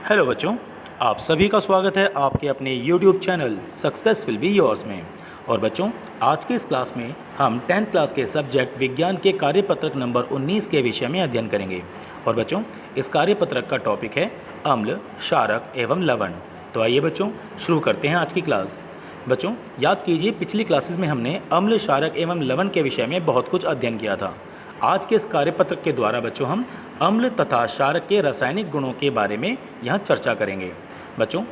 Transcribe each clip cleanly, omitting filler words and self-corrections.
Hello बच्चों, आप सभी का स्वागत है आपके अपने YouTube channel success will be yours में। और बच्चों, आज की इस क्लास में हम 10th क्लास के सब्जेक्ट विज्ञान के कार्यपत्रक नंबर 19 के विषय में अध्ययन करेंगे। और बच्चों, इस कार्यपत्रक का टॉपिक है अम्ल, क्षारक एवं लवण। तो आइए बच्चों, शुरू करते हैं आज की क्लास। बच्चों, याद कीजिए, पिछली क्लासेस में हमने अम्ल, क्षारक एवं लवण के विषय में बहुत कुछ अध्ययन किया था। आज के इस कार्यपत्रक के द्वारा बच्चों हम अम्ल तथा क्षारक के रासायनिक गुणों के बारे में यहाँ चर्चा करेंगे। बच्चों,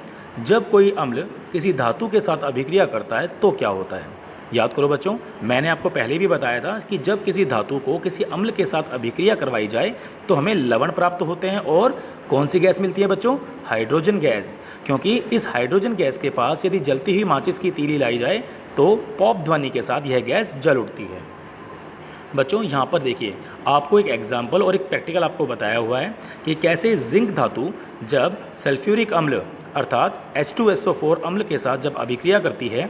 जब कोई अम्ल किसी धातु के साथ अभिक्रिया करता है तो क्या होता है? याद करो बच्चों, मैंने आपको पहले भी बताया था कि जब किसी धातु को किसी अम्ल के साथ अभिक्रिया करवाई जाए तो हमें लवण प्राप्त होते हैं। और कौन सी गैस मिलती है बच्चों? Hydrogen gas. क्योंकि इस हाइड्रोजन गैस के पास यदि जलती हुई माचिस की तीली लाई जाए तो पॉप ध्वनि के साथ यह गैस जल उठती है। बच्चों, यहाँ पर देखिए, आपको एक एग्जाम्पल और एक प्रैक्टिकल आपको बताया हुआ है कि कैसे जिंक धातु जब सल्फ्यूरिक अम्ल अर्थात H2SO4 अम्ल के साथ जब अभिक्रिया करती है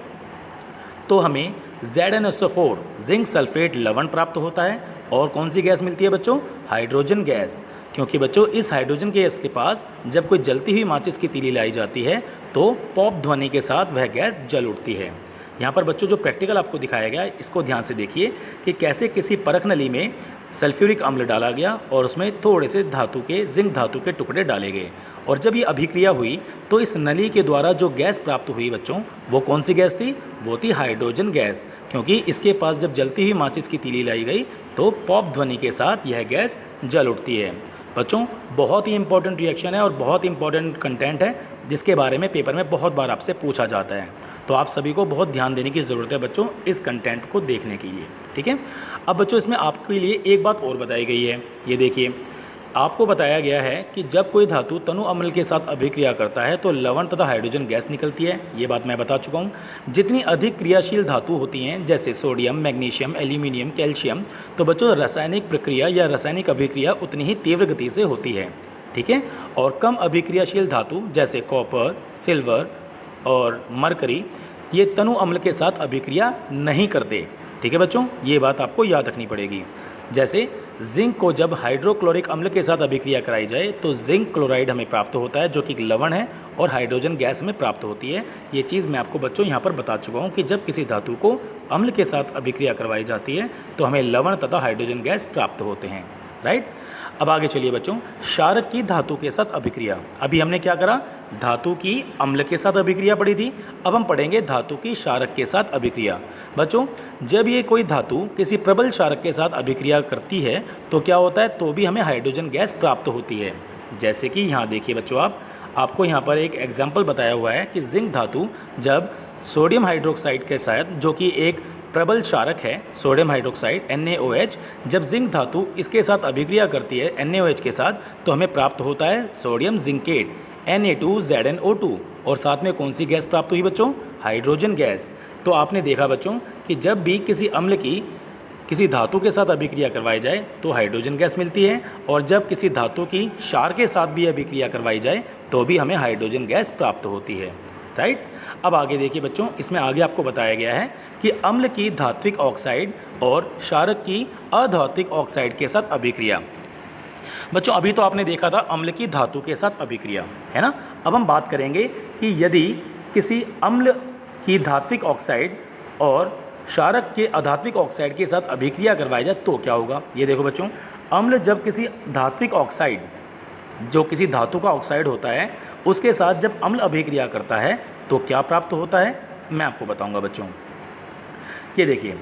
तो हमें ZnSO4 जिंक सल्फेट लवण प्राप्त होता है। और कौन सी गैस मिलती है बच्चों? Hydrogen gas. क्योंकि बच्चों, इस हाइड्रोजन गैस के पास जब कोई जलती हुई माचिस की तीली लाई जाती है तो पॉप ध्वनि के साथ वह गैस जल उठती है। यहाँ पर बच्चों जो प्रैक्टिकल आपको दिखाया गया है, इसको ध्यान से देखिए कि कैसे किसी परख नली में सल्फ्यूरिक अम्ल डाला गया और उसमें थोड़े से जिंक धातु के टुकड़े डाले गए। और जब ये अभिक्रिया हुई तो इस नली के द्वारा जो गैस प्राप्त हुई बच्चों, वो कौन सी गैस थी? वो थी हाइड्रोजन गैस। क्योंकि इसके पास जब जलती हुई माचिस की तीली लाई गई तो पॉप ध्वनि के साथ यह गैस जल उठती है। बच्चों, बहुत ही इंपॉर्टेंट रिएक्शन है और बहुत इंपॉर्टेंट कंटेंट है जिसके बारे में पेपर में बहुत बार आपसे पूछा जाता है। तो आप सभी को बहुत ध्यान देने की ज़रूरत है बच्चों इस कंटेंट को देखने के लिए, ठीक है। अब बच्चों, इसमें आपके लिए एक बात और बताई गई है। ये देखिए, आपको बताया गया है कि जब कोई धातु तनु अम्ल के साथ अभिक्रिया करता है तो लवण तथा हाइड्रोजन गैस निकलती है। ये बात मैं बता चुका हूँ। जितनी अधिक क्रियाशील धातु होती हैं जैसे सोडियम, मैग्नीशियम, एल्यूमिनियम, कैल्शियम, तो बच्चों रासायनिक प्रक्रिया या रासायनिक अभिक्रिया उतनी ही तीव्र गति से होती है, ठीक है। और कम अभिक्रियाशील धातु जैसे कॉपर, सिल्वर और मरकरी, ये तनु अम्ल के साथ अभिक्रिया नहीं करते, ठीक है बच्चों। ये बात आपको याद रखनी पड़ेगी। जैसे जिंक को जब हाइड्रोक्लोरिक अम्ल के साथ अभिक्रिया कराई जाए तो जिंक क्लोराइड हमें प्राप्त होता है जो कि लवण है, और हाइड्रोजन गैस हमें प्राप्त होती है। ये चीज़ मैं आपको बच्चों यहाँ पर बता चुका हूँ कि जब किसी धातु को अम्ल के साथ अभिक्रिया करवाई जाती है तो हमें लवण तथा हाइड्रोजन गैस प्राप्त होते हैं, राइट। अब आगे चलिए बच्चों, क्षारक की धातु के साथ अभिक्रिया। अभी हमने क्या करा? धातु की अम्ल के साथ अभिक्रिया पढ़ी थी। अब हम पढ़ेंगे धातु की क्षारक के साथ अभिक्रिया। बच्चों, जब ये कोई धातु किसी प्रबल क्षारक के साथ अभिक्रिया करती है तो क्या होता है? तो भी हमें हाइड्रोजन गैस प्राप्त होती है। जैसे कि यहाँ देखिए बच्चों, आपको यहाँ पर एक एग्जाम्पल बताया हुआ है कि जिंक धातु जब सोडियम हाइड्रोक्साइड के साथ, जो कि एक प्रबल क्षारक है, सोडियम हाइड्रोक्साइड NaOH, जब जिंक धातु इसके साथ अभिक्रिया करती है NaOH के साथ तो हमें प्राप्त होता है सोडियम जिंकेट Na2ZnO2। और साथ में कौन सी गैस प्राप्त हुई बच्चों? Hydrogen gas. तो आपने देखा बच्चों कि जब भी किसी अम्ल की किसी धातु के साथ अभिक्रिया करवाई जाए तो हाइड्रोजन गैस मिलती है, और जब किसी धातु की क्षार के साथ भी अभिक्रिया करवाई जाए तो भी हमें हाइड्रोजन गैस प्राप्त होती है, राइट। अब आगे देखिए बच्चों, इसमें आगे आपको बताया गया है कि अम्ल की धात्विक ऑक्साइड और क्षारक की अधात्विक ऑक्साइड के साथ अभिक्रिया। बच्चों, अभी तो आपने देखा था अम्ल की धातु के साथ अभिक्रिया, है ना। अब हम बात करेंगे कि यदि किसी अम्ल की धात्विक ऑक्साइड और क्षारक के अधात्विक ऑक्साइड के साथ अभिक्रिया करवाई जाए तो क्या होगा। ये देखो बच्चों, अम्ल जब किसी धात्विक ऑक्साइड, जो किसी धातु का ऑक्साइड होता है, उसके साथ जब अम्ल अभिक्रिया करता है तो क्या प्राप्त होता है, मैं आपको बताऊंगा बच्चों। ये देखिए,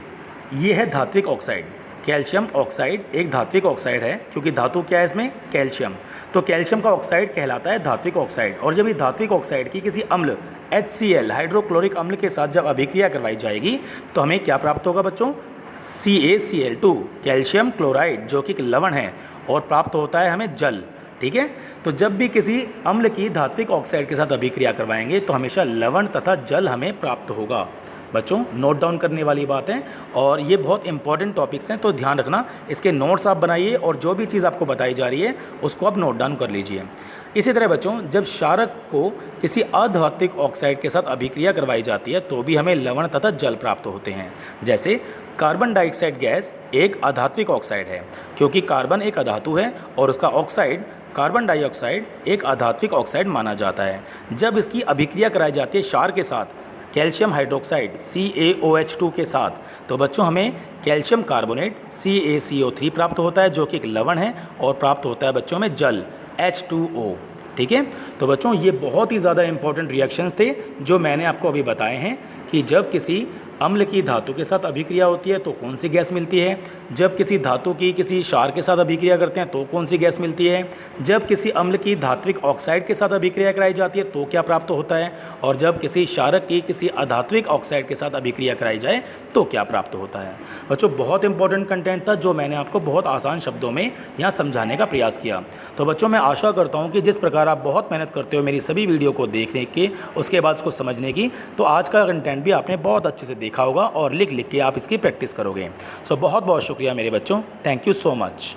ये है धात्विक ऑक्साइड। कैल्शियम ऑक्साइड एक धात्विक ऑक्साइड है, क्योंकि धातु क्या है इसमें? कैल्शियम। तो कैल्शियम का ऑक्साइड कहलाता है धात्विक ऑक्साइड। और जब ये धात्विक ऑक्साइड की किसी अम्ल HCl हाइड्रोक्लोरिक अम्ल के साथ जब अभिक्रिया करवाई जाएगी तो हमें क्या प्राप्त होगा बच्चों? CaCl2, कैल्शियम क्लोराइड, जो कि लवण है, और प्राप्त होता है हमें जल, ठीक है। तो जब भी किसी अम्ल की धात्विक ऑक्साइड के साथ अभिक्रिया करवाएंगे तो हमेशा लवण तथा जल हमें प्राप्त होगा, बच्चों नोट डाउन करने वाली बात है और ये बहुत इंपॉर्टेंट टॉपिक्स हैं, तो ध्यान रखना, इसके नोट्स आप बनाइए और जो भी चीज़ आपको बताई जा रही है उसको आप नोट डाउन कर लीजिए। इसी तरह बच्चों, जब क्षारक को किसी अधात्विक ऑक्साइड के साथ अभिक्रिया करवाई जाती है तो भी हमें लवण तथा जल प्राप्त होते हैं। जैसे कार्बन डाइऑक्साइड गैस एक अधात्विक ऑक्साइड है, क्योंकि कार्बन एक अधातु है और उसका ऑक्साइड कार्बन डाइऑक्साइड एक अधात्विक ऑक्साइड माना जाता है। जब इसकी अभिक्रिया कराई जाती है क्षार के साथ कैल्शियम हाइड्रोक्साइड CaOH2 के साथ, तो बच्चों हमें कैल्शियम कार्बोनेट CaCO3 प्राप्त होता है, जो कि एक लवण है, और प्राप्त होता है बच्चों में जल H2O। ठीक है, तो बच्चों ये बहुत ही ज़्यादा इंपॉर्टेंट रिएक्शंस थे जो मैंने आपको अभी बताए हैं कि जब किसी अम्ल की धातु के साथ अभिक्रिया होती है तो कौन सी गैस मिलती है, जब किसी धातु की किसी क्षार के साथ अभिक्रिया करते हैं तो कौन सी गैस मिलती है, जब किसी अम्ल की धात्विक ऑक्साइड के साथ अभिक्रिया कराई जाती है तो क्या प्राप्त होता है, और जब किसी क्षारक की किसी अधात्विक ऑक्साइड के साथ अभिक्रिया कराई जाए तो क्या प्राप्त होता है। बच्चों बहुत इंपॉर्टेंट कंटेंट था जो मैंने आपको बहुत आसान शब्दों में यहाँ समझाने का प्रयास किया। तो बच्चों मैं आशा करता हूँ कि जिस प्रकार आप बहुत मेहनत करते हो मेरी सभी वीडियो को देखने के, उसके बाद उसको समझने की, तो आज का कंटेंट भी आपने बहुत अच्छे से देखा होगा और लिख लिख के आप इसकी प्रैक्टिस करोगे। सो बहुत बहुत शुक्रिया मेरे बच्चों, थैंक यू सो मच।